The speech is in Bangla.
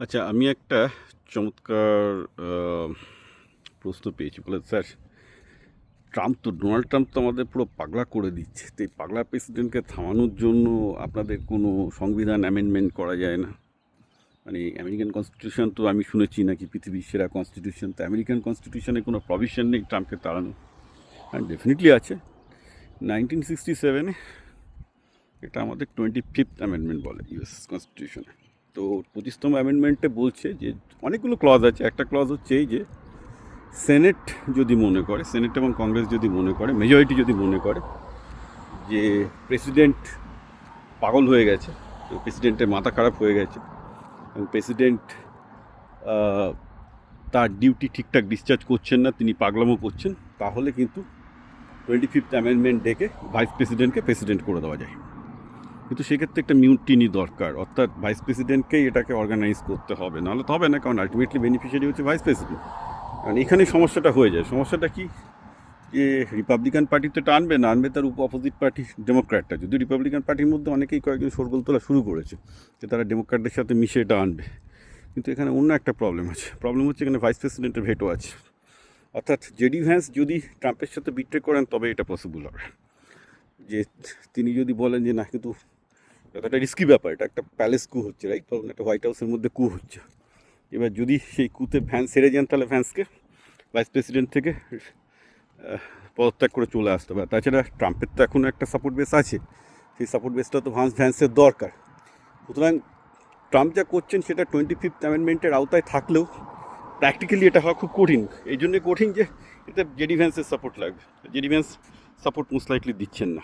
আচ্ছা, আমি একটা চমৎকার আ প্রশ্ন পেয়েছি। বলে, "স্যার, ডোনাল্ড ট্রাম্প তো আমাদের পুরো পাগলা করে দিচ্ছে। তো এই পাগলা প্রেসিডেন্টকে থামানোর জন্য আপনাদের কোনো সংবিধান অ্যামেন্ডমেন্ট করা যায় না?" মানে আমেরিকান কনস্টিটিউশন তো আমি শুনেছি নাকি পৃথিবীর সেরা কনস্টিটিউশন। তো আমেরিকান কনস্টিটিউশনে কোনো প্রভিশন নেই ট্রাম্পকে তাড়ানোর? হ্যাঁ, ডেফিনিটলি আছে। 1967 এ এটা আমাদের 25th অ্যামেন্ডমেন্ট বলে ইউএস কনস্টিটিউশনে। তো 25তম অ্যামেন্ডমেন্টে বলছে যে অনেকগুলো ক্লজ আছে। একটা ক্লজ হচ্ছে এই যে সেনেট যদি মনে করে, সেনেট এবং কংগ্রেস যদি মনে করে, মেজরিটি যদি মনে করে যে প্রেসিডেন্ট পাগল হয়ে গেছে, তো প্রেসিডেন্টের মাথা খারাপ হয়ে গেছে এবং প্রেসিডেন্ট তার ডিউটি ঠিকঠাক ডিসচার্জ করছেন না, তিনি পাগলামো করছেন, তাহলে কিন্তু 25th অ্যামেন্ডমেন্ট ডেকে ভাইস প্রেসিডেন্টকে প্রেসিডেন্ট করে দেওয়া যায়। কিন্তু সেক্ষেত্রে একটা মিউটিনি দরকার, অর্থাৎ ভাইস প্রেসিডেন্টকেই এটাকে অর্গানাইজ করতে হবে, নাহলে তো হবে না, কারণ আলটিমেটলি বেনিফিশিয়ারি হচ্ছে ভাইস প্রেসিডেন্ট। কারণ এখানে সমস্যাটা হয়ে যায়। সমস্যাটা কি, যে রিপাবলিকান পার্টিতে টানবে না, আনবে তার অপোজিট পার্টি ডেমোক্র্যাটটা। যদি রিপাবলিকান পার্টির মধ্যে অনেকেই কয়েকজন শোরগোল তোলা শুরু করেছে যে তারা ডেমোক্র্যাটদের সাথে মিশে এটা আনবে, কিন্তু এখানে অন্য একটা প্রবলেম আছে। প্রবলেম হচ্ছে এখানে ভাইস প্রেসিডেন্টের ভেটো আছে, অর্থাৎ জেডি ভ্যান্স যদি ট্রাম্পের সাথে বিট্রে করেন তবে এটা পসিবল হবে। যে তিনি যদি বলেন যে না, কিন্তু একটা রিস্কি ব্যাপার, এটা একটা প্যালেস কু হচ্ছে, রাইট? কারণ একটা হোয়াইট হাউসের মধ্যে কু হচ্ছে। এবার যদি সেই কুতে ভ্যান্স হেরে যান, তাহলে ভ্যান্সকে ভাইস প্রেসিডেন্ট থেকে পদত্যাগ করে চলে আসতে হবে। তাছাড়া ট্রাম্পের তো এখন একটা সাপোর্ট বেস আছে, সেই সাপোর্ট বেসটা তো ভ্যান্সের দরকার। সুতরাং ট্রাম্প যা করছেন সেটা 25th অ্যামেন্ডমেন্টের আওতায় থাকলেও প্র্যাকটিক্যালি এটা হওয়া খুব কঠিন। এই জন্যে কঠিন যে এতে জেডি ভ্যান্সের সাপোর্ট লাগবে। JD Vance support most likely দিচ্ছেন না।